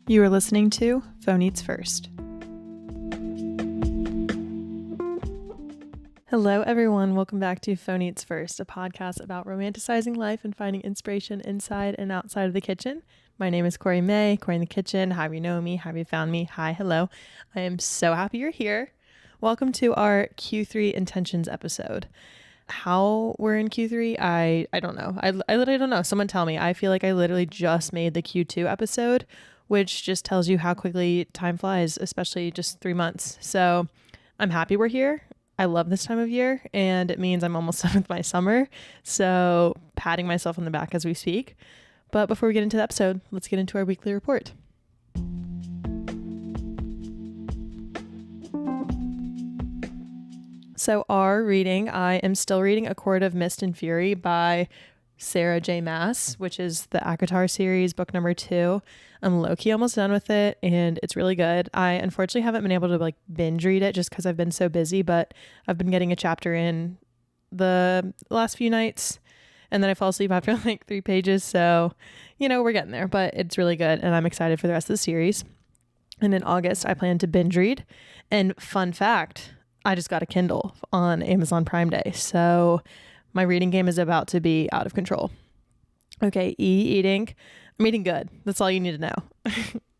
You are listening to Phone Eats First. Hello, everyone. Welcome back to Phone Eats First, a podcast about romanticizing life and finding inspiration inside and outside of the kitchen. My name is Corey May, Corey in the Kitchen. How you know me? How you found me? Hi, hello. I am so happy you're here. Welcome to our Q3 Intentions episode. How we're in Q3, I don't know. I literally don't know. Someone tell me. I feel like I literally just made the Q2 episode, which just tells you how quickly time flies, especially just 3 months. So I'm happy we're here. I love this time of year, and it means I'm almost done with my summer. So patting myself on the back as we speak. But before we get into the episode, let's get into our weekly report. So our reading, I am still reading A Court of Mist and Fury by Sarah J. Maas, which is the ACOTAR series, book number 2. I'm low-key almost done with it, and it's really good. I unfortunately haven't been able to binge read it just because I've been so busy, but I've been getting a chapter in the last few nights, and then I fall asleep after 3 pages, so, we're getting there, but it's really good, and I'm excited for the rest of the series. And in August, I plan to binge read, and fun fact, I just got a Kindle on Amazon Prime Day, so my reading game is about to be out of control. Okay, eating. I'm eating good. That's all you need to know.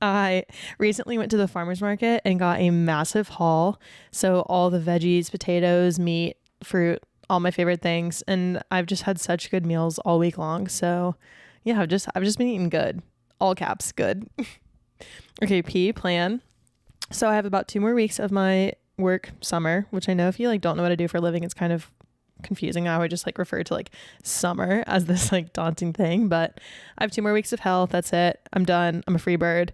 I recently went to the farmer's market and got a massive haul. So all the veggies, potatoes, meat, fruit, all my favorite things. And I've just had such good meals all week long. So yeah, I've just been eating good. All caps, good. Okay, plan. So I have about 2 more weeks of my work summer, which I know if you don't know what I do for a living, it's kind of confusing. I would just refer to summer as this daunting thing, but I have 2 more weeks of hell. That's it. I'm done. I'm a free bird.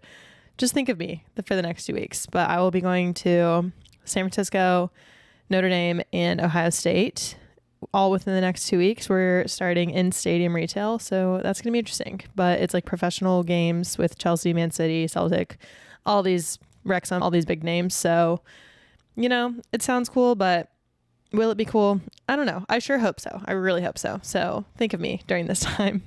Just think of me for the next 2 weeks. But I will be going to San Francisco, Notre Dame, and Ohio State all within the next 2 weeks. We're starting in stadium retail, so that's gonna be interesting. But it's professional games with Chelsea, Man City, Celtic, all these Wrexham, all these big names. So it sounds cool, but will it be cool? I don't know. I sure hope so. I really hope so. So think of me during this time.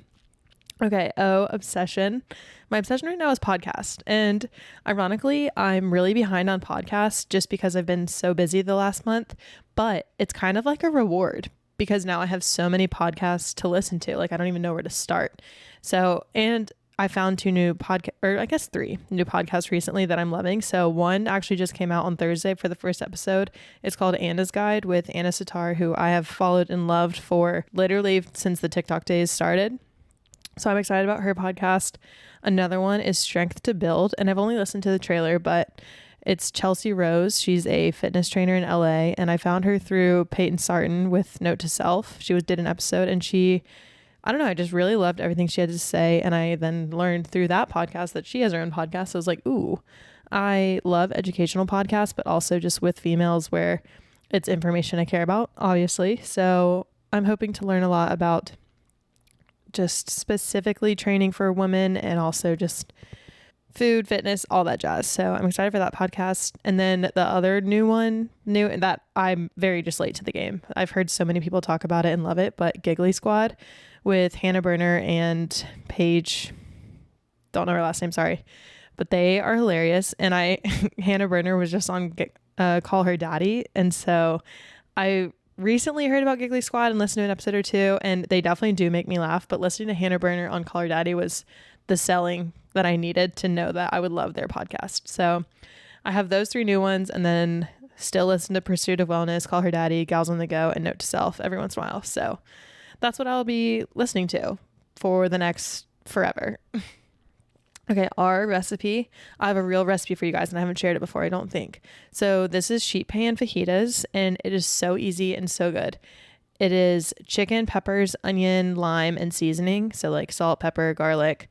Okay. Obsession. My obsession right now is podcast. And ironically, I'm really behind on podcasts just because I've been so busy the last month, but it's kind of like a reward because now I have so many podcasts to listen to. I don't even know where to start. So, and I found 3 new podcasts recently that I'm loving. So one actually just came out on Thursday for the first episode. It's called Anna's Guide with Anna Sitar, who I have followed and loved for literally since the TikTok days started. So I'm excited about her podcast. Another one is Strength to Build, and I've only listened to the trailer, but it's Chelsea Rose. She's a fitness trainer in LA, and I found her through Peyton Sarton with Note to Self. She did an episode, and I don't know, I just really loved everything she had to say. And I then learned through that podcast that she has her own podcast. So I was like, ooh, I love educational podcasts, but also just with females where it's information I care about, obviously. So I'm hoping to learn a lot about just specifically training for women and also just food, fitness, all that jazz. So I'm excited for that podcast. And then the other new that I'm very just late to the game. I've heard so many people talk about it and love it, but Giggly Squad with Hannah Berner and Paige, don't know her last name, sorry, but they are hilarious. And Hannah Berner was just on Call Her Daddy. And so I recently heard about Giggly Squad and listened to an episode or 2, and they definitely do make me laugh. But listening to Hannah Berner on Call Her Daddy was the selling that I needed to know that I would love their podcast. So I have those 3 new ones, and then still listen to Pursuit of Wellness, Call Her Daddy, Gals on the Go, and Note to Self every once in a while. So that's what I'll be listening to for the next forever. Okay, our recipe. I have a real recipe for you guys, and I haven't shared it before, I don't think. So this is sheet pan fajitas, and it is so easy and so good. It is chicken, peppers, onion, lime, and seasoning. So salt, pepper, garlic,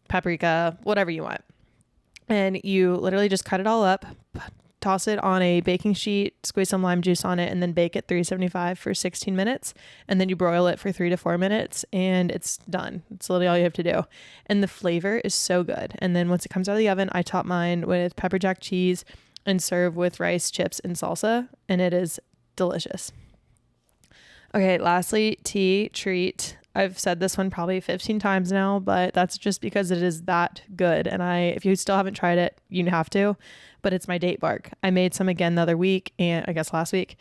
paprika, whatever you want. And you literally just cut it all up, toss it on a baking sheet, squeeze some lime juice on it, and then bake at 375 for 16 minutes. And then you broil it for 3 to 4 minutes, and it's done. It's literally all you have to do. And the flavor is so good. And then once it comes out of the oven, I top mine with pepper jack cheese and serve with rice, chips, and salsa. And it is delicious. Okay, lastly, tea treat. I've said this one probably 15 times now, but that's just because it is that good. And if you still haven't tried it, you have to, but it's my date bark. I made some again the other week, and I guess last week,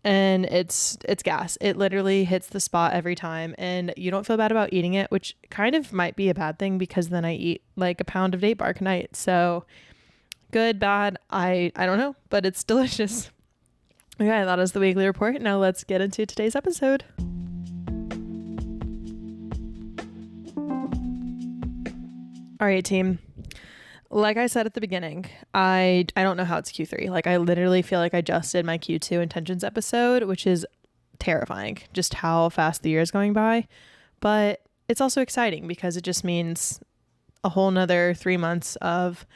and it's gas. It literally hits the spot every time, and you don't feel bad about eating it, which kind of might be a bad thing because then I eat like a pound of date bark a night. So good, bad, I don't know, but it's delicious. Okay, that is the weekly report. Now let's get into today's episode. All right, team. Like I said at the beginning, I don't know how it's Q3. Like, I literally feel like I just did my Q2 intentions episode, which is terrifying, just how fast the year is going by. But it's also exciting because it just means a whole nother 3 months of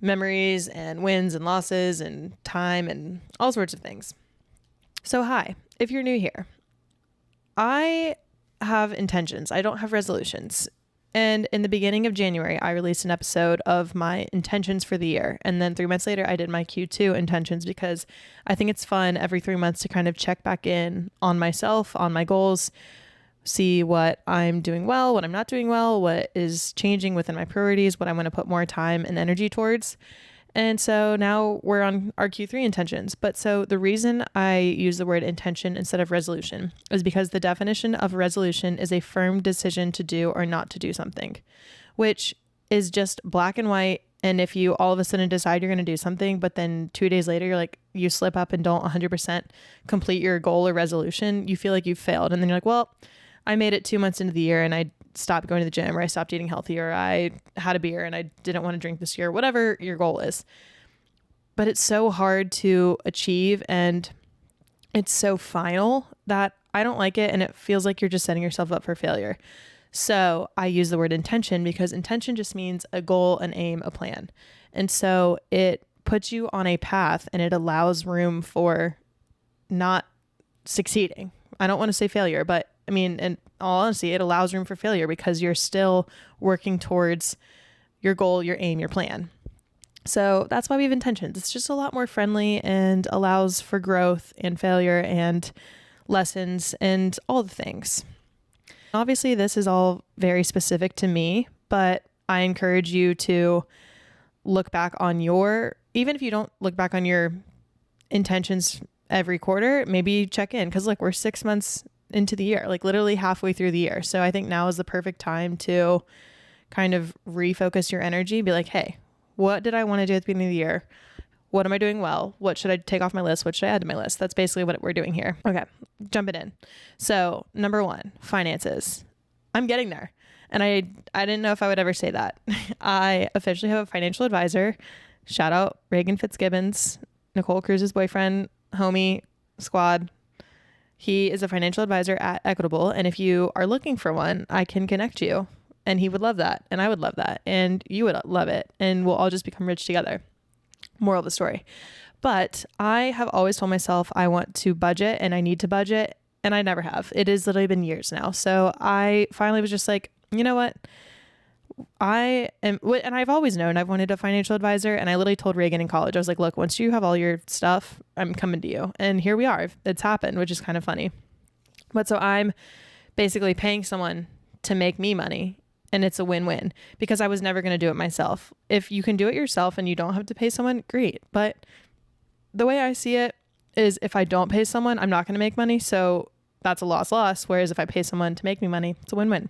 memories and wins and losses and time and all sorts of things. So hi, if you're new here, I have intentions. I don't have resolutions. And in the beginning of January, I released an episode of my intentions for the year. And then 3 months later, I did my Q2 intentions because I think it's fun every 3 months to kind of check back in on myself, on my goals, see what I'm doing well, what I'm not doing well, what is changing within my priorities, what I want to put more time and energy towards. And so now we're on our Q3 intentions. But so the reason I use the word intention instead of resolution is because the definition of a resolution is a firm decision to do or not to do something, which is just black and white. And if you all of a sudden decide you're going to do something, but then 2 days later, you're like, you slip up and don't 100% complete your goal or resolution, you feel like you've failed. And then you're like, well, I made it 2 months into the year and I stopped going to the gym, or I stopped eating healthy, or I had a beer and I didn't want to drink this year, whatever your goal is. But it's so hard to achieve and it's so final that I don't like it, and it feels like you're just setting yourself up for failure. So I use the word intention because intention just means a goal, an aim, a plan. And so it puts you on a path and it allows room for not succeeding. I don't want to say failure, but I mean, in all honesty, it allows room for failure because you're still working towards your goal, your aim, your plan. So that's why we have intentions. It's just a lot more friendly and allows for growth and failure and lessons and all the things. Obviously, this is all very specific to me, but I encourage you to look back on even if you don't look back on your intentions every quarter, maybe check in, because look, we're 6 months into the year, like literally halfway through the year. So I think now is the perfect time to kind of refocus your energy, be like, hey, what did I want to do at the beginning of the year? What am I doing well? What should I take off my list? What should I add to my list? That's basically what we're doing here. Okay, jumping in. So number 1, finances. I'm getting there. And I didn't know if I would ever say that. I officially have a financial advisor. Shout out Reagan Fitzgibbons, Nicole Cruz's boyfriend, homie, squad. He is a financial advisor at Equitable. And if you are looking for one, I can connect you. And he would love that. And I would love that. And you would love it. And we'll all just become rich together. Moral of the story. But I have always told myself I want to budget and I need to budget. And I never have. It has literally been years now. So I finally was just like, you know what? And I've always known I've wanted a financial advisor. And I literally told Reagan in college, I was like, look, once you have all your stuff, I'm coming to you. And here we are. It's happened, which is kind of funny. But so I'm basically paying someone to make me money. And it's a win-win because I was never going to do it myself. If you can do it yourself and you don't have to pay someone, great. But the way I see it is if I don't pay someone, I'm not going to make money. So that's a loss. Whereas if I pay someone to make me money, it's a win-win.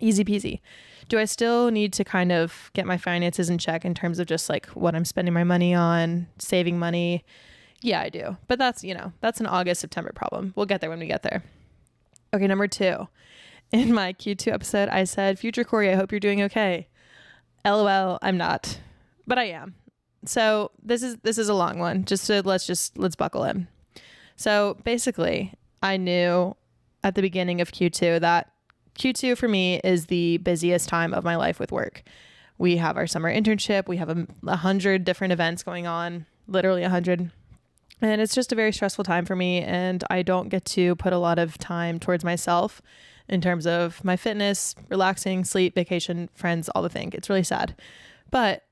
Easy peasy. Do I still need to kind of get my finances in check in terms of just like what I'm spending my money on, saving money? Yeah, I do. But that's an August, September problem. We'll get there when we get there. Okay, number 2. In my Q2 episode, I said, future Corey, I hope you're doing okay. LOL, I'm not, but I am. So this is a long one. Let's buckle in. So basically, I knew at the beginning of Q2 that Q2 for me is the busiest time of my life with work. We have our summer internship. We have 100 different events going on, literally 100. And it's just a very stressful time for me. And I don't get to put a lot of time towards myself in terms of my fitness, relaxing, sleep, vacation, friends, all the things. It's really sad. But,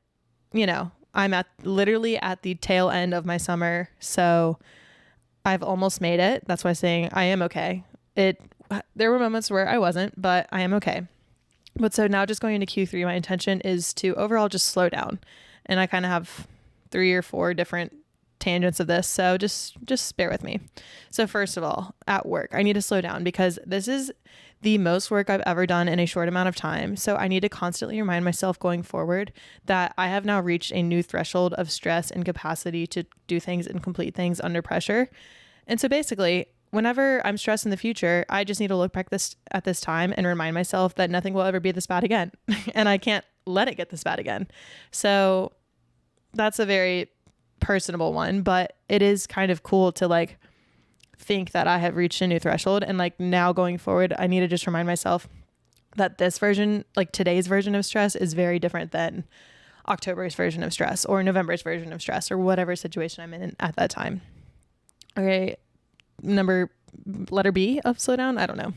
I'm literally at the tail end of my summer. So I've almost made it. That's why I'm saying I am okay. there were moments where I wasn't, but I am okay. But so now just going into Q3, my intention is to overall just slow down. And I kind of have 3 or 4 different tangents of this. So just bear with me. So first of all, at work, I need to slow down because this is the most work I've ever done in a short amount of time. So I need to constantly remind myself going forward that I have now reached a new threshold of stress and capacity to do things and complete things under pressure. And so basically, whenever I'm stressed in the future, I just need to look back at this time and remind myself that nothing will ever be this bad again. And I can't let it get this bad again. So that's a very personable one, but it is kind of cool to like think that I have reached a new threshold. And like now going forward, I need to just remind myself that this version, like today's version of stress, is very different than October's version of stress or November's version of stress or whatever situation I'm in at that time. Okay. Letter B of slow down. I don't know.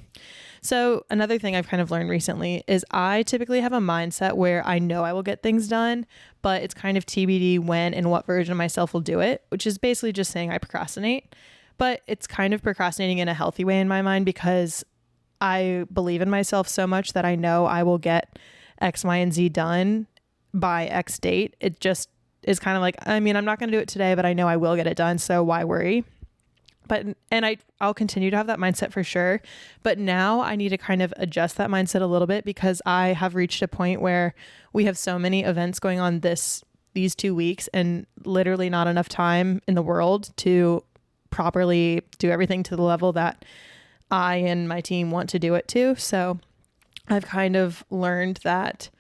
So another thing I've kind of learned recently is I typically have a mindset where I know I will get things done, but it's kind of TBD when and what version of myself will do it, which is basically just saying I procrastinate. But it's kind of procrastinating in a healthy way in my mind because I believe in myself so much that I know I will get X, Y, and Z done by X date. It just is kind of like, I mean, I'm not going to do it today, but I know I will get it done. So why worry? I'll continue to have that mindset for sure. But now I need to kind of adjust that mindset a little bit because I have reached a point where we have so many events going on these 2 weeks and literally not enough time in the world to properly do everything to the level that I and my team want to do it to. So I've kind of learned that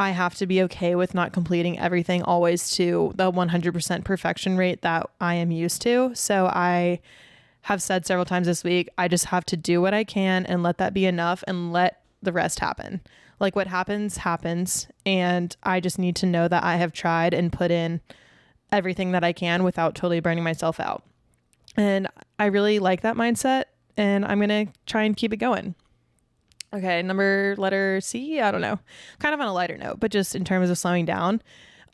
I have to be okay with not completing everything always to the 100% perfection rate that I am used to. So I have said several times this week, I just have to do what I can and let that be enough and let the rest happen. Like what happens, happens. And I just need to know that I have tried and put in everything that I can without totally burning myself out. And I really like that mindset and I'm going to try and keep it going. Okay, letter C, I don't know. Kind of on a lighter note, but just in terms of slowing down,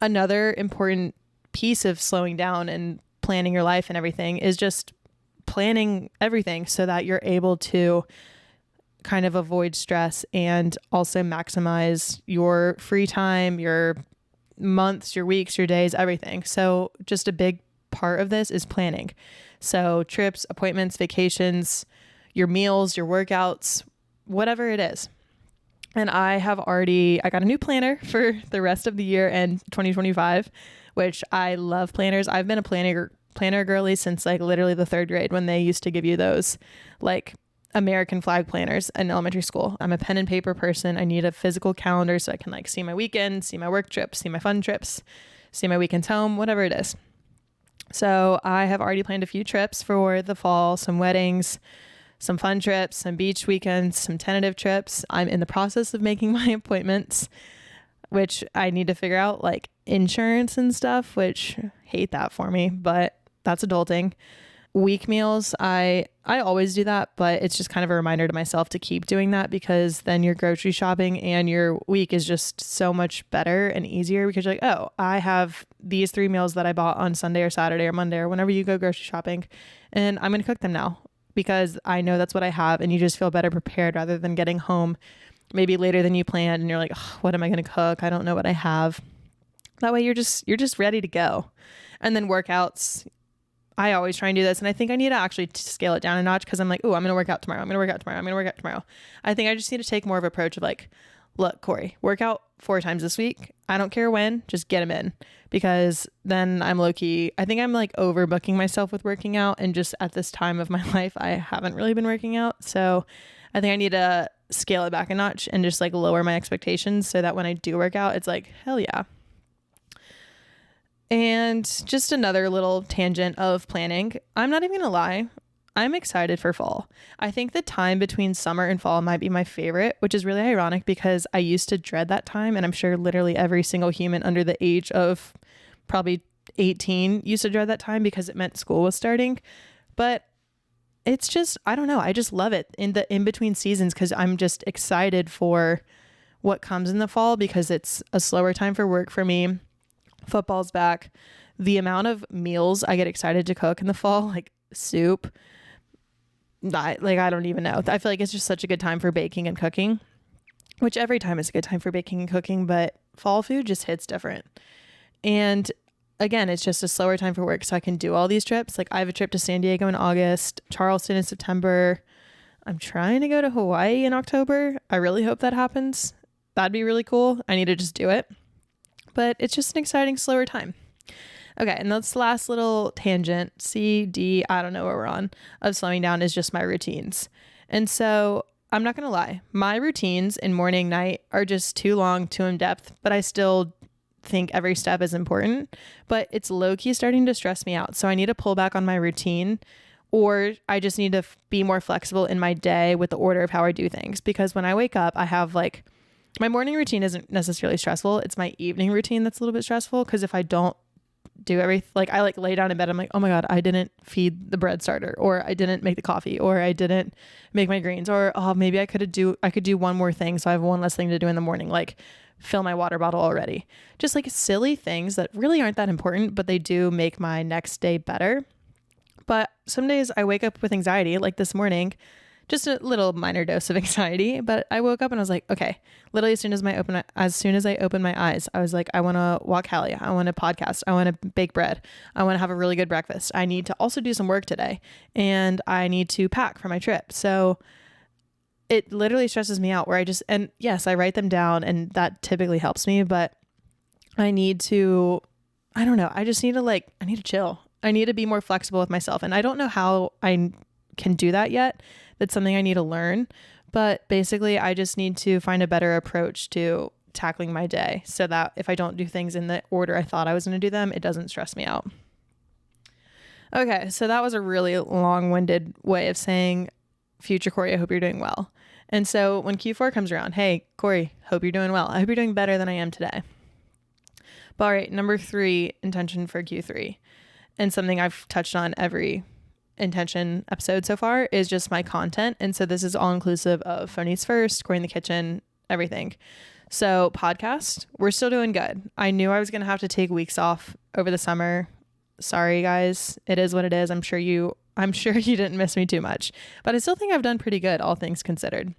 another important piece of slowing down and planning your life and everything is just planning everything so that you're able to kind of avoid stress and also maximize your free time, your months, your weeks, your days, everything. So just a big part of this is planning. So trips, appointments, vacations, your meals, your workouts, whatever it is. And I got a new planner for the rest of the year and 2025, which I love planners. I've been a planner girly since like literally the 3rd grade when they used to give you those like American flag planners in elementary school. I'm a pen and paper person. I need a physical calendar so I can like see my weekends, see my work trips, see my fun trips, see my weekends home, whatever it is. So I have already planned a few trips for the fall, some weddings, some fun trips, some beach weekends, some tentative trips. I'm in the process of making my appointments, which I need to figure out like insurance and stuff, which hate that for me, but that's adulting. Week meals, I always do that, but it's just kind of a reminder to myself to keep doing that because then your grocery shopping and your week is just so much better and easier because you're like, oh, I have these 3 meals that I bought on Sunday or Saturday or Monday or whenever you go grocery shopping, and I'm going to cook them now because I know that's what I have, and you just feel better prepared rather than getting home maybe later than you planned and you're like, oh, what am I going to cook? I don't know what I have. That way you're just ready to go. And then workouts, I always try and do this, and I think I need to actually scale it down a notch because I'm like, oh, I'm going to work out tomorrow. I'm going to work out tomorrow. I'm going to work out tomorrow. I think I just need to take more of an approach of like, look, Corey, work out 4 times this week. I don't care when, just get them in, because then I'm low-key, I think I'm like overbooking myself with working out, and just at this time of my life, I haven't really been working out. So I think I need to scale it back a notch and just like lower my expectations so that when I do work out, it's like, hell yeah. And just another little tangent of planning. I'm not even gonna lie. I'm excited for fall. I think the time between summer and fall might be my favorite, which is really ironic because I used to dread that time. And I'm sure literally every single human under the age of probably 18 used to dread that time because it meant school was starting. But it's just, I don't know. I just love it in the in-between seasons because I'm just excited for what comes in the fall because it's a slower time for work for me. Football's back. The amount of meals I get excited to cook in the fall, like soup, I don't even know. I feel like it's just such a good time for baking and cooking, which every time is a good time for baking and cooking, but fall food just hits different. And again, it's just a slower time for work, so I can do all these trips. Like I have a trip to San Diego in August, Charleston in September. I'm trying to go to Hawaii in October. I really hope that happens. That'd be really cool. I need to just do it. But it's just an exciting, slower time. Okay, and this last little tangent, C, D, I don't know where we're on, of slowing down is just my routines. And so I'm not going to lie, my routines in morning, night are just too long, too in depth, but I still think every step is important. But it's low-key starting to stress me out. So I need to pull back on my routine, or I just need to be more flexible in my day with the order of how I do things. Because when I wake up, I have like, my morning routine isn't necessarily stressful. It's my evening routine that's a little bit stressful, because if I don't do everything, like I like lay down in bed, I'm like, oh my God, I didn't feed the bread starter, or I didn't make the coffee, or I didn't make my greens, or oh, maybe I could do one more thing, so I have one less thing to do in the morning, like fill my water bottle already. Just like silly things that really aren't that important, but they do make my next day better. But some days I wake up with anxiety, like this morning, just a little minor dose of anxiety, but I woke up and I was like, okay, literally as soon as I opened my eyes, I was like, I want to walk Hallie. I want to podcast. I want to bake bread. I want to have a really good breakfast. I need to also do some work today, and I need to pack for my trip. So it literally stresses me out and yes, I write them down and that typically helps me, but I need to, I don't know. I just need to I need to chill. I need to be more flexible with myself. And I don't know how I can do that yet. That's something I need to learn. But basically, I just need to find a better approach to tackling my day so that if I don't do things in the order I thought I was going to do them, it doesn't stress me out. Okay, so that was a really long-winded way of saying, future Corey, I hope you're doing well. And so when Q4 comes around, hey, Corey, hope you're doing well. I hope you're doing better than I am today. But all right, number 3, intention for Q3. And something I've touched on every intention episode so far is just my content. And so this is all inclusive of Phone Eats First, Corey in the Kitchen, everything. So podcast, we're still doing good. I knew I was going to have to take weeks off over the summer. Sorry guys, it is what it is. I'm sure you didn't miss me too much, but I still think I've done pretty good, all things considered.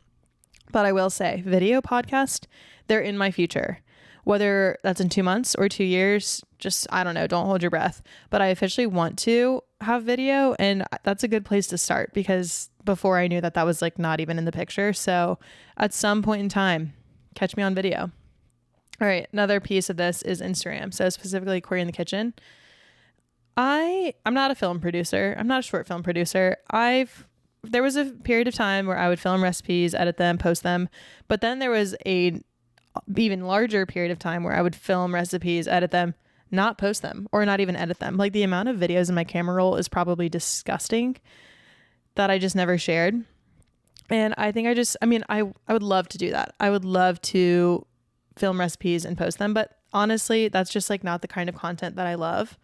But I will say, video podcast, they're in my future. Whether that's in 2 months or 2 years, just, I don't know, don't hold your breath. But I officially want to have video, and that's a good place to start, because before I knew that was like not even in the picture. So at some point in time, catch me on video. All right, another piece of this is Instagram. So specifically Corey in the Kitchen. I'm not a film producer. I'm not a short film producer. There was a period of time where I would film recipes, edit them, post them. But then there was a even larger period of time where I would film recipes, edit them, not post them, or not even edit them. Like the amount of videos in my camera roll is probably that I just never shared. And I think I would love to do that. I would love to film recipes and post them, but honestly, that's just like not the kind of content that I love.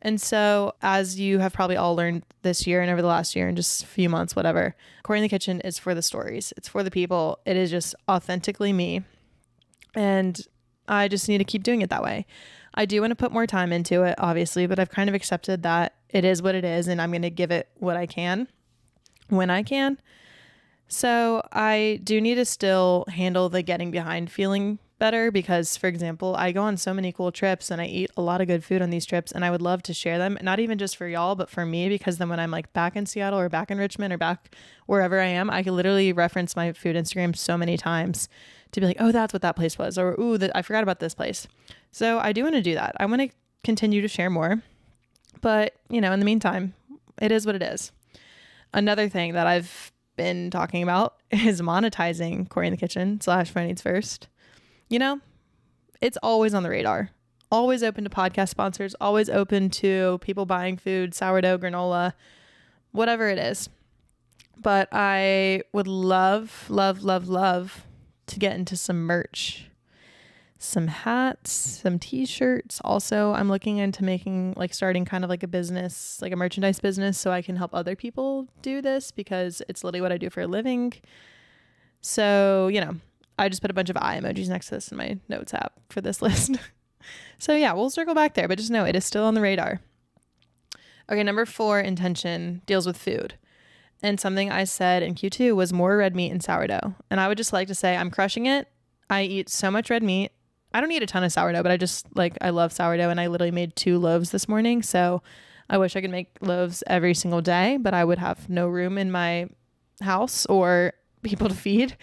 And so, as you have probably all learned this year and over the last year and just a few months, whatever, Corey in the Kitchen is for the stories. It's for the people. It is just authentically me. And I just need to keep doing it that way. I do want to put more time into it, obviously, but I've kind of accepted that it is what it is, and I'm going to give it what I can when I can. So I do need to still handle the getting behind feeling better, because, for example, I go on so many cool trips and I eat a lot of good food on these trips, and I would love to share them, not even just for y'all, but for me, because then when I'm like back in Seattle or back in Richmond or back wherever I am, I could literally reference my food Instagram so many times to be like, oh, that's what that place was, or ooh, I forgot about this place. So I do want to do that. I want to continue to share more, but in the meantime, it is what it is. Another thing that I've been talking about is monetizing Corey in the Kitchen / Phone Eats First. It's always on the radar, always open to podcast sponsors, always open to people buying food, sourdough, granola, whatever it is. But I would love, love, love, love to get into some merch, some hats, some t-shirts. Also, I'm looking into starting kind of like a business, like a merchandise business, so I can help other people do this, because it's literally what I do for a living. So, I just put a bunch of eye emojis next to this in my notes app for this list. So yeah, we'll circle back there, but just know it is still on the radar. Okay, number 4 intention deals with food. And something I said in Q2 was more red meat and sourdough. And I would just like to say I'm crushing it. I eat so much red meat. I don't eat a ton of sourdough, but I love sourdough, and I literally made 2 loaves this morning. So I wish I could make loaves every single day, but I would have no room in my house or people to feed.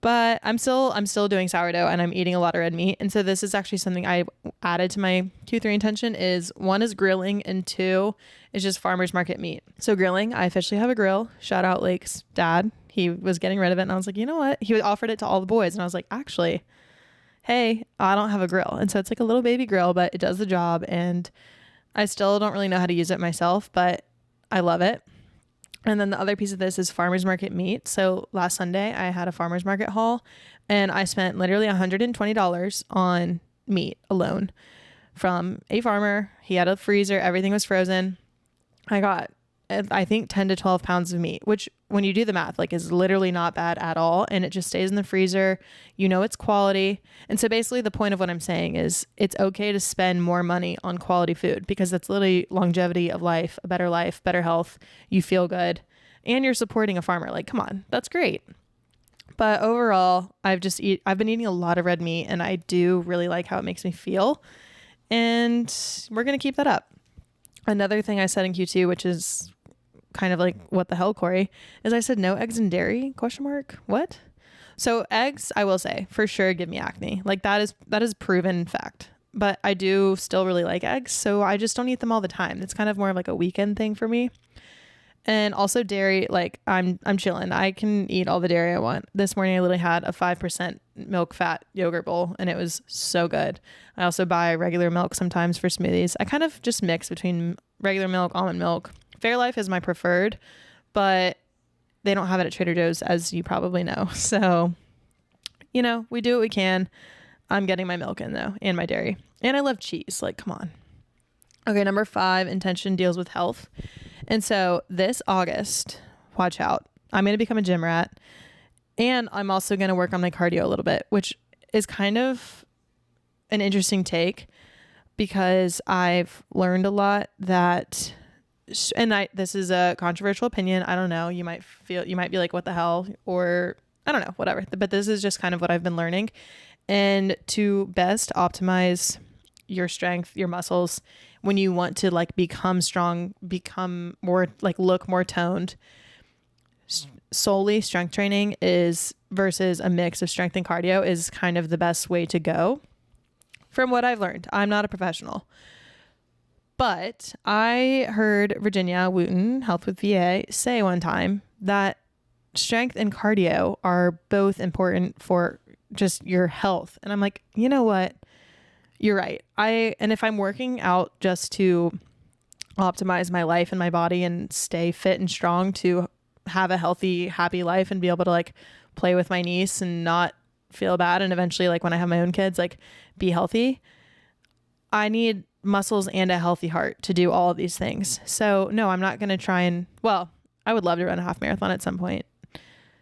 But I'm still doing sourdough, and I'm eating a lot of red meat. And so this is actually something I added to my Q3 intention is 1 is grilling, and 2 is just farmer's market meat. So grilling, I officially have a grill. Shout out Lake's dad. He was getting rid of it, and I was like, you know what? He offered it to all the boys, and I was like, actually, hey, I don't have a grill. And so it's like a little baby grill, but it does the job, and I still don't really know how to use it myself, but I love it. And then the other piece of this is farmer's market meat. So last Sunday I had a farmer's market haul, and I spent literally $120 on meat alone from a farmer. He had a freezer. Everything was frozen. I got, I think, 10 to 12 pounds of meat, which when you do the math, like, is literally not bad at all. And it just stays in the freezer. You know, it's quality. And so basically the point of what I'm saying is it's okay to spend more money on quality food, because that's literally longevity of life, a better life, better health. You feel good, and you're supporting a farmer. Like, come on, that's great. But overall, I've been eating a lot of red meat, and I do really like how it makes me feel. And we're going to keep that up. Another thing I said in Q2, which is kind of like, what the hell, Corey, is I said no eggs and dairy ? What? So eggs, I will say for sure give me acne. Like, that is proven fact. But I do still really like eggs, so I just don't eat them all the time. It's kind of more of like a weekend thing for me. And also dairy, like, I'm chilling. I can eat all the dairy I want. This morning I literally had a 5% milk fat yogurt bowl, and it was so good. I also buy regular milk sometimes for smoothies. I kind of just mix between regular milk, almond milk. Fairlife is my preferred, but they don't have it at Trader Joe's, as you probably know. So, you know, we do what we can. I'm getting my milk in though, and my dairy. And I love cheese. Like, come on. Okay, number 5, intention deals with health. And so this August, watch out, I'm going to become a gym rat, and I'm also going to work on my cardio a little bit, which is kind of an interesting take, because I've learned a lot that, and this is a controversial opinion. I don't know. You might be like, what the hell? Or I don't know, whatever. But this is just kind of what I've been learning. And to best optimize your strength, your muscles, when you want to like become strong, become more like look more toned, solely strength training is versus a mix of strength and cardio is kind of the best way to go. From what I've learned, I'm not a professional, but I heard Virginia Wooten, Health with VA, say one time that strength and cardio are both important for just your health. And I'm like, you know what? You're right. And if I'm working out just to optimize my life and my body and stay fit and strong to have a healthy, happy life and be able to like play with my niece and not feel bad, and eventually like when I have my own kids, like be healthy, I need muscles and a healthy heart to do all of these things. So no, I'm not going to try and, well, I would love to run a half marathon at some point.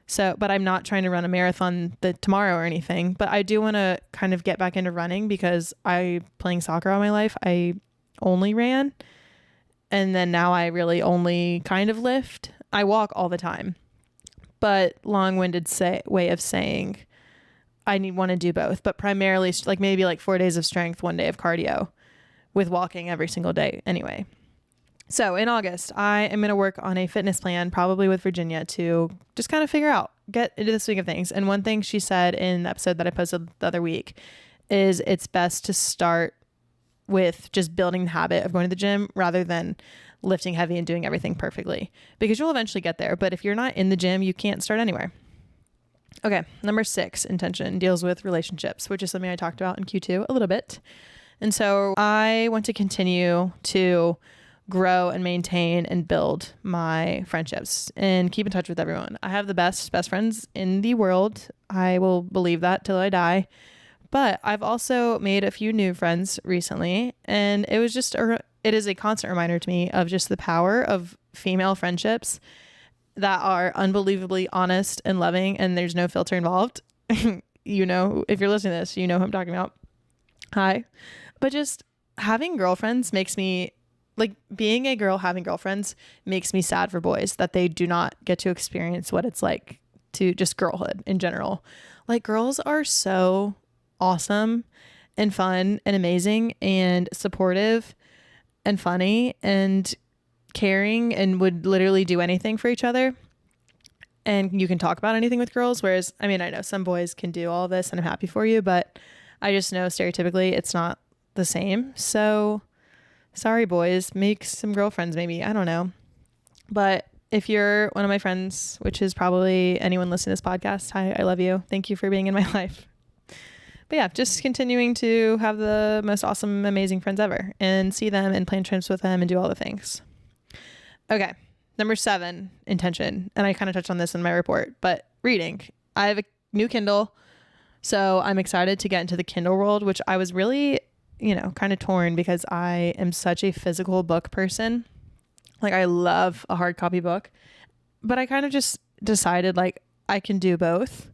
So, but I'm not trying to run a marathon tomorrow or anything, but I do want to kind of get back into running, because playing soccer all my life, I only ran. And then now I really only kind of lift. I walk all the time, but long-winded way of saying I want to do both, but primarily like maybe like 4 days of strength, 1 day of cardio, with walking every single day anyway. So in August, I am going to work on a fitness plan, probably with Virginia, to just kind of get into the swing of things. And one thing she said in the episode that I posted the other week is it's best to start with just building the habit of going to the gym rather than lifting heavy and doing everything perfectly, because you'll eventually get there. But if you're not in the gym, you can't start anywhere. Okay, number 6, intention, deals with relationships, which is something I talked about in Q2 a little bit. And so I want to continue to grow and maintain and build my friendships and keep in touch with everyone. I have the best friends in the world. I will believe that till I die. But I've also made a few new friends recently, and it was just it is a constant reminder to me of just the power of female friendships that are unbelievably honest and loving, and there's no filter involved. You know, if you're listening to this, you know who I'm talking about. Hi. But just having girlfriends makes me like being a girl having girlfriends makes me sad for boys that they do not get to experience what it's like to just girlhood in general. Like girls are so awesome and fun and amazing and supportive and funny and caring and would literally do anything for each other. And you can talk about anything with girls. Whereas, I mean, I know some boys can do all this and I'm happy for you, but I just know stereotypically it's not the same. So sorry, boys, make some girlfriends maybe. I don't know. But if you're one of my friends, which is probably anyone listening to this podcast, hi, I love you. Thank you for being in my life. But yeah, just continuing to have the most awesome, amazing friends ever and see them and plan trips with them and do all the things. Okay. Number 7, intention. And I kind of touched on this in my report, but reading. I have a new Kindle, so I'm excited to get into the Kindle world, which I was really, kind of torn because I am such a physical book person. Like I love a hard copy book, but I kind of just decided like I can do both.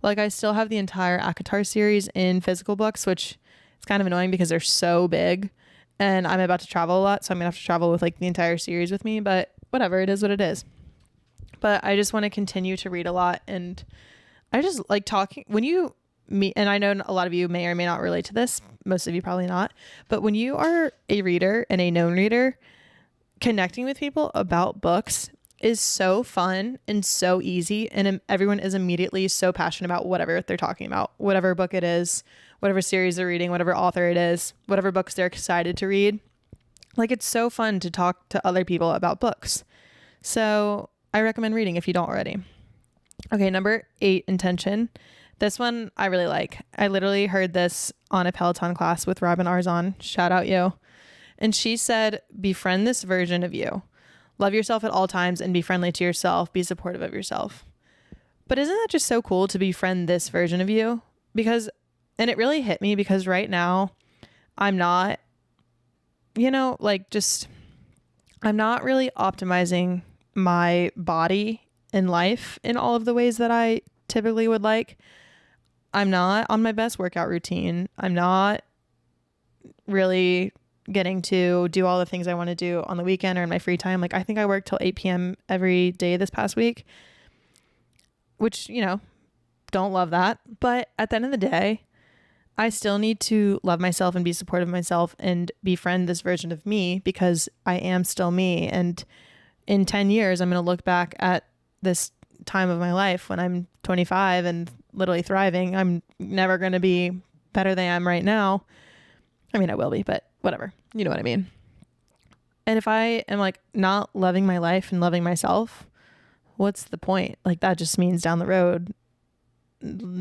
Like I still have the entire ACOTAR series in physical books, which is kind of annoying because they're so big and I'm about to travel a lot. So I'm gonna have to travel with like the entire series with me, but whatever, it is what it is. But I just want to continue to read a lot. And I just like talking when you meet, and I know a lot of you may or may not relate to this. Most of you probably not. But when you are a reader and a known reader, connecting with people about books is so fun and so easy. And everyone is immediately so passionate about whatever they're talking about, whatever book it is, whatever series they're reading, whatever author it is, whatever books they're excited to read. Like it's so fun to talk to other people about books. So I recommend reading if you don't already. Okay, number 8, intention. This one I really like. I literally heard this on a Peloton class with Robin Arzon. Shout out you. And she said, befriend this version of you. Love yourself at all times and be friendly to yourself. Be supportive of yourself. But isn't that just so cool to befriend this version of you? Because, and it really hit me because right now I'm not, I'm not really optimizing my body in life in all of the ways that I typically would like. I'm not on my best workout routine. I'm not really getting to do all the things I want to do on the weekend or in my free time. Like I think I worked till 8 p.m. every day this past week, which, don't love that. But at the end of the day, I still need to love myself and be supportive of myself and befriend this version of me because I am still me. And in 10 years, I'm going to look back at this time of my life when I'm 25 and literally thriving. I'm never going to be better than I am right now. I mean, I will be, but whatever. You know what I mean? And if I am like not loving my life and loving myself, what's the point? Like that just means down the road,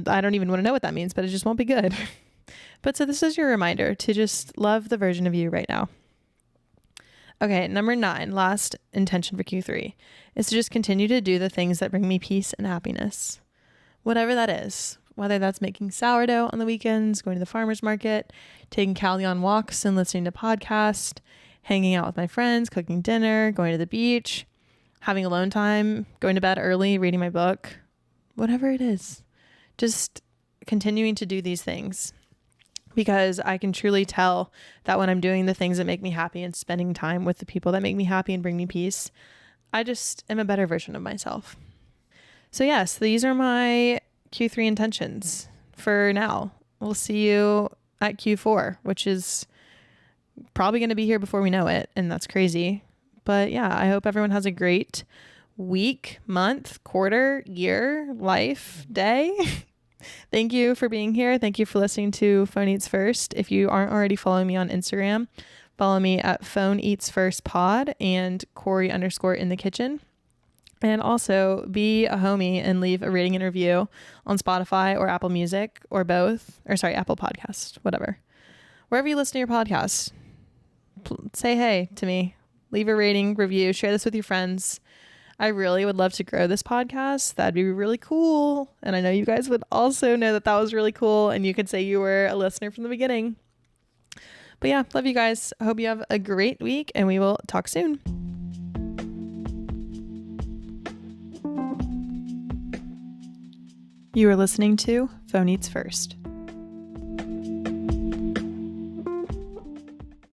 I don't even want to know what that means, but it just won't be good. But so this is your reminder to just love the version of you right now. Okay, number 9, last intention for Q3 is to just continue to do the things that bring me peace and happiness. Whatever that is, whether that's making sourdough on the weekends, going to the farmer's market, taking Callie on walks and listening to podcasts, hanging out with my friends, cooking dinner, going to the beach, having alone time, going to bed early, reading my book, whatever it is, just continuing to do these things. Because I can truly tell that when I'm doing the things that make me happy and spending time with the people that make me happy and bring me peace, I just am a better version of myself. So yes, these are my Q3 intentions for now. We'll see you at Q4, which is probably going to be here before we know it. And that's crazy. But yeah, I hope everyone has a great week, month, quarter, year, life, day. Thank you for being here. Thank you for listening to Phone Eats First. If you aren't already following me on Instagram, follow me at Phone Eats First Pod and Corey_in the kitchen. And also be a homie and leave a rating and review on Spotify or Apple Music or both, or sorry, Apple Podcast, whatever. Wherever you listen to your podcast, say hey to me. Leave a rating, review, share this with your friends. I really would love to grow this podcast. That'd be really cool. And I know you guys would also know that that was really cool. And you could say you were a listener from the beginning. But yeah, love you guys. I hope you have a great week and we will talk soon. You are listening to Phone Eats First.